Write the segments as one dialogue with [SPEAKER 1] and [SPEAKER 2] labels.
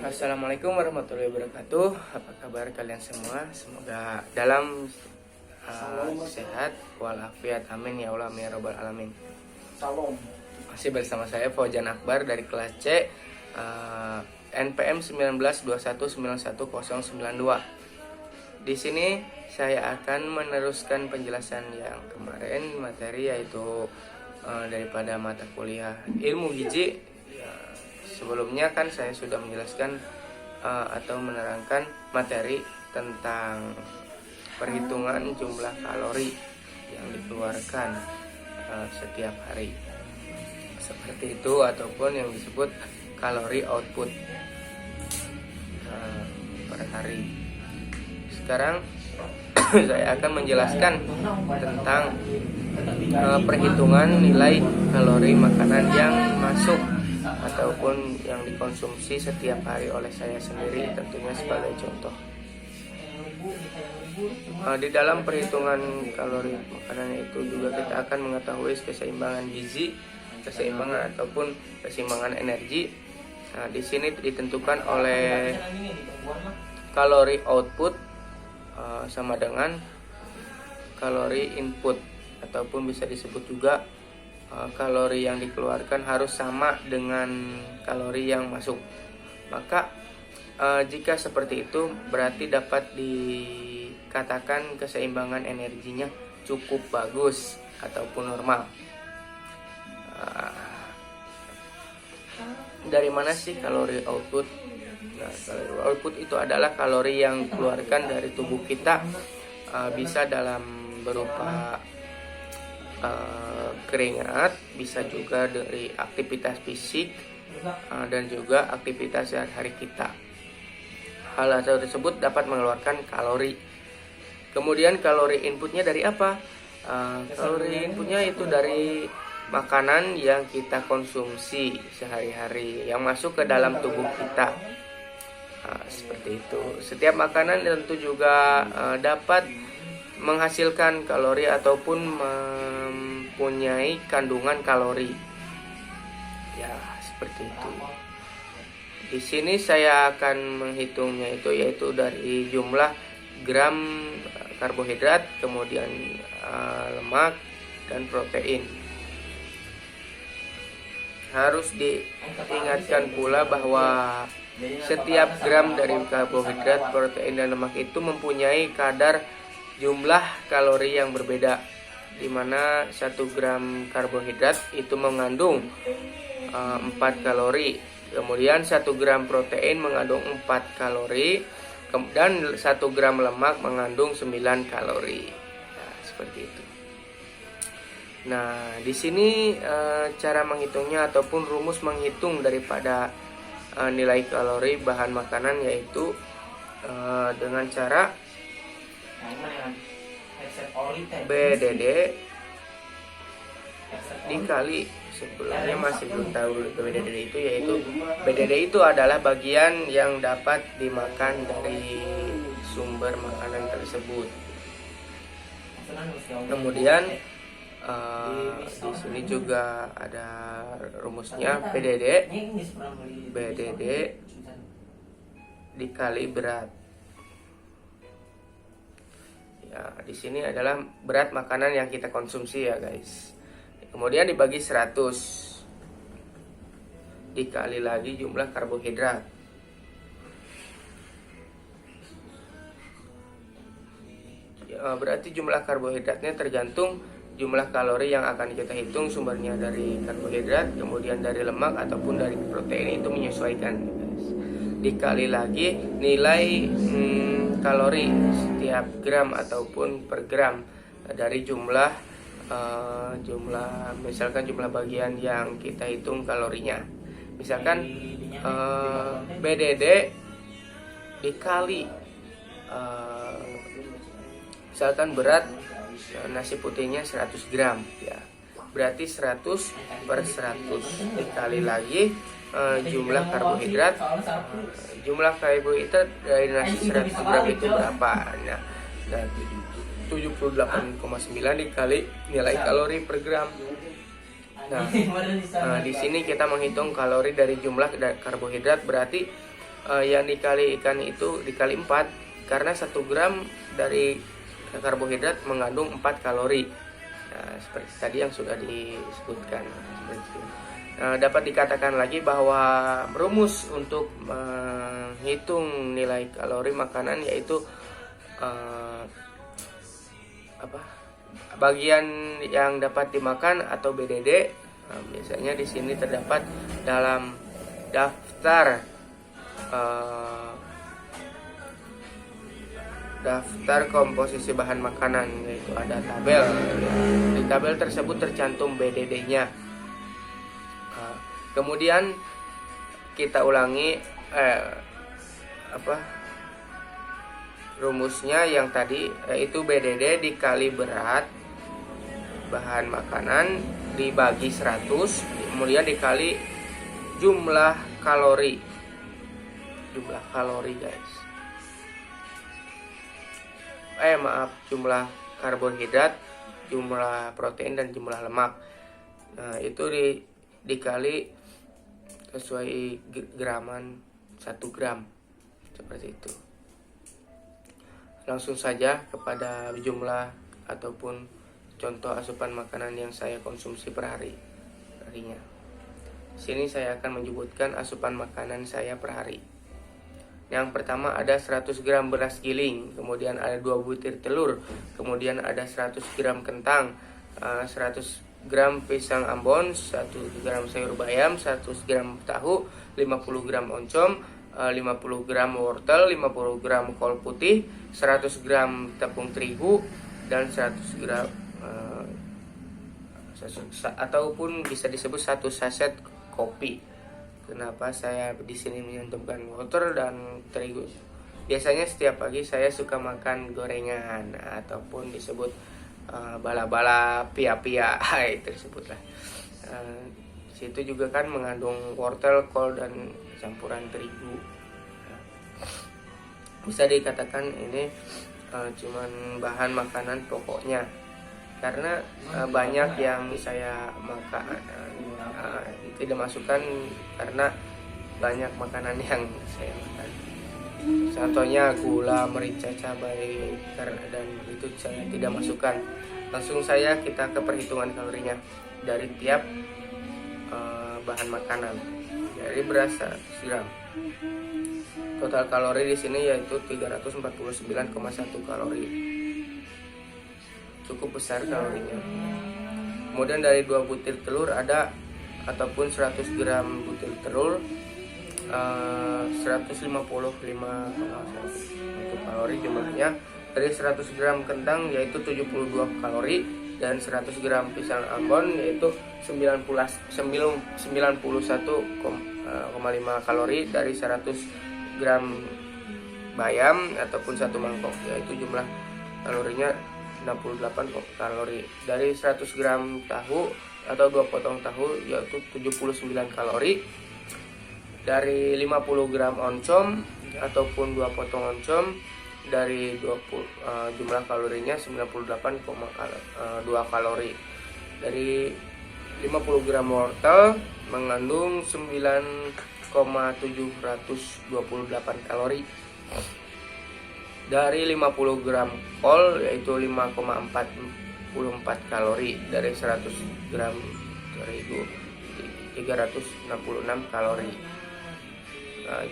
[SPEAKER 1] Assalamualaikum warahmatullahi wabarakatuh. Apa kabar kalian semua? Semoga dalam sehat walafiat, amin ya Allah ya rabbal alamin.
[SPEAKER 2] Salam.
[SPEAKER 1] Masih bersama saya Fauzan Akbar dari kelas C, NPM 1921919092. Di sini saya akan meneruskan penjelasan yang kemarin materi, yaitu daripada mata kuliah ilmu gizi. Sebelumnya kan saya sudah menjelaskan atau menerangkan materi tentang perhitungan jumlah kalori yang dikeluarkan setiap hari, seperti itu, ataupun yang disebut kalori output per hari. Sekarang saya akan menjelaskan tentang perhitungan nilai kalori makanan yang masuk ataupun yang dikonsumsi setiap hari oleh saya sendiri, tentunya sebagai contoh. Di dalam perhitungan kalori makanan itu juga kita akan mengetahui keseimbangan gizi, keseimbangan ataupun keseimbangan energi. Di sini ditentukan oleh kalori output sama dengan kalori input, ataupun bisa disebut juga kalori yang dikeluarkan harus sama dengan kalori yang masuk. Maka jika seperti itu, berarti dapat dikatakan keseimbangan energinya cukup bagus ataupun normal. Dari mana sih kalori output? Nah, kalori output itu adalah kalori yang dikeluarkan dari tubuh kita, bisa dalam berupa keringat, bisa juga dari aktivitas fisik, dan juga aktivitas sehari-hari kita. Hal tersebut dapat mengeluarkan kalori. Kemudian kalori inputnya dari apa? Kalori inputnya itu dari makanan yang kita konsumsi sehari-hari, yang masuk ke dalam tubuh kita. Seperti itu. Setiap makanan tentu juga dapat menghasilkan kalori ataupun mempunyai kandungan kalori. Ya, seperti itu. Di sini saya akan menghitungnya yaitu dari jumlah gram karbohidrat, kemudian lemak dan protein. Harus diingatkan pula bahwa setiap gram dari karbohidrat, protein dan lemak itu mempunyai kadar jumlah kalori yang berbeda, di mana 1 gram karbohidrat itu mengandung 4 kalori, kemudian 1 gram protein mengandung 4 kalori, dan 1 gram lemak mengandung 9 kalori. Nah, seperti itu. Nah, di sini cara menghitungnya ataupun rumus menghitung daripada nilai kalori bahan makanan, yaitu dengan cara BDD dikali, sebelumnya masih belum tahu BDD itu, yaitu BDD itu adalah bagian yang dapat dimakan dari sumber makanan tersebut. Kemudian di sini juga ada rumusnya, BDD dikali berat. Ya, di sini adalah berat makanan yang kita konsumsi ya guys. Kemudian dibagi 100 dikali lagi jumlah karbohidrat. Ya, berarti jumlah karbohidratnya tergantung jumlah kalori yang akan kita hitung, sumbernya dari karbohidrat, kemudian dari lemak ataupun dari protein, itu menyesuaikan guys. Dikali lagi nilai kalori setiap gram ataupun per gram dari jumlah misalkan jumlah bagian yang kita hitung kalorinya. Misalkan BDD dikali misalkan berat nasi putihnya 100 gram ya, berarti 100 per 100 dikali lagi jumlah karbohidrat. Jumlah karbohidrat dari nasi 100 gram itu berapa? Nah 78,9 dikali nilai kalori per gram. Nah, di sini kita menghitung kalori dari jumlah karbohidrat, berarti yang dikali ikan itu dikali 4, karena 1 gram dari karbohidrat mengandung 4 kalori. Nah, seperti tadi yang sudah disebutkan. Dapat dikatakan lagi bahwa rumus untuk menghitung nilai kalori makanan yaitu bagian yang dapat dimakan atau BDD. Biasanya di sini terdapat dalam daftar komposisi bahan makanan, yaitu ada tabel. Di tabel tersebut tercantum BDD-nya. Kemudian kita ulangi rumusnya yang tadi, yaitu BDD dikali berat bahan makanan dibagi 100, kemudian dikali jumlah kalori. Jumlah kalori, guys. Jumlah karbohidrat, jumlah protein dan jumlah lemak. Nah, itu dikali sesuai graman 1 gram, seperti itu. Langsung saja kepada jumlah ataupun contoh asupan makanan yang saya konsumsi per harinya. Di sini saya akan menyebutkan asupan makanan saya per hari. Yang pertama ada 100 gram beras giling, kemudian ada 2 butir telur, kemudian ada 100 gram kentang, 100 gram pisang ambon, 1 gram sayur bayam, 100 gram tahu, 50 gram oncom, 50 gram wortel, 50 gram kol putih, 100 gram tepung terigu, dan 100 gram ataupun bisa disebut 1 saset kopi. Kenapa saya di sini menyantumkan wortel dan terigu? Biasanya setiap pagi saya suka makan gorengan ataupun disebut bala-bala pia-pia tersebutlah. Situ juga kan mengandung wortel, kol dan campuran terigu. Bisa dikatakan ini cuman bahan makanan pokoknya, karena banyak yang saya makan tidak masukkan karena banyak makanan yang saya makan. Contohnya gula, merica, cabai, dan itu saya tidak masukkan. Langsung saya kita ke perhitungan kalorinya dari tiap bahan makanan. Dari beras 100 gram. Total kalori di sini yaitu 349,1 kalori. Cukup besar kalorinya. Kemudian dari 2 butir telur ada ataupun 100 gram butir telur 155 untuk kalori jumlahnya. Dari 100 gram kentang yaitu 72 kalori, dan 100 gram pisang ambon yaitu 91,5 kalori. Dari 100 gram bayam ataupun 1 mangkok yaitu jumlah kalorinya 68 kalori. Dari 100 gram tahu atau 2 potong tahu yaitu 79 kalori. Dari 50 gram oncom ataupun 2 potong oncom dari jumlah kalorinya 98,2 kalori. Dari 50 gram wortel mengandung 9,728 kalori. Dari 50 gram kol yaitu 5,44 kalori. Dari 100 gram terigu 366 kalori.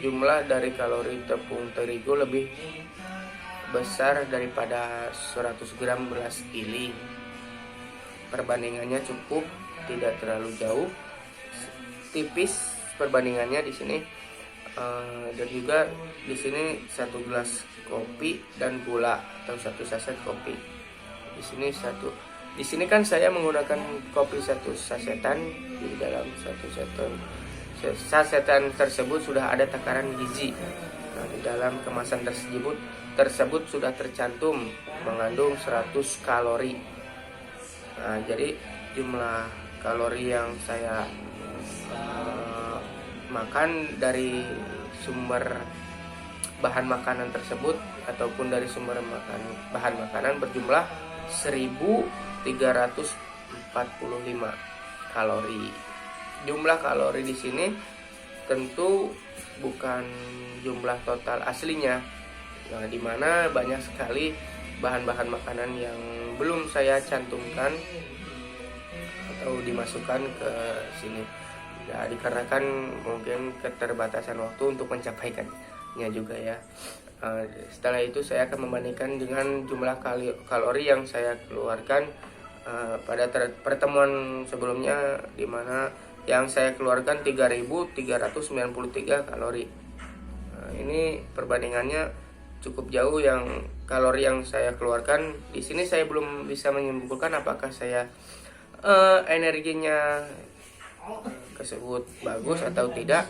[SPEAKER 1] Jumlah dari kalori tepung terigu lebih besar daripada 100 gram beras giling. Perbandingannya cukup, tidak terlalu jauh, tipis perbandingannya di sini. Dan juga di sini 1 gelas kopi dan gula atau 1 saset kopi. Di sini kan saya menggunakan kopi 1 sasetan. Di dalam 1 sasetan tersebut sudah ada takaran gizi. Di dalam kemasan tersebut sudah tercantum mengandung 100 kalori. Jadi jumlah kalori yang saya makan dari sumber bahan makanan tersebut ataupun dari sumber bahan makanan berjumlah 1345 kalori. Jumlah kalori di sini tentu bukan jumlah total aslinya, nah, dimana banyak sekali bahan-bahan makanan yang belum saya cantumkan atau dimasukkan ke sini. Ya, dikarenakan mungkin keterbatasan waktu untuk mencapaikannya juga ya. Setelah itu saya akan membandingkan dengan jumlah kalori yang saya keluarkan pada pertemuan sebelumnya, di mana yang saya keluarkan 3.393 kalori. Ini perbandingannya cukup jauh. Yang kalori yang saya keluarkan di sini saya belum bisa menyimpulkan apakah saya energinya tersebut bagus atau tidak.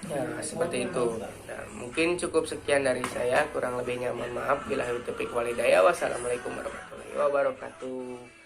[SPEAKER 1] Ya, seperti itu. Nah, mungkin cukup sekian dari saya, kurang lebihnya mohon maaf. Billahi taufiq walhidayah. Wassalamualaikum warahmatullahi wabarakatuh.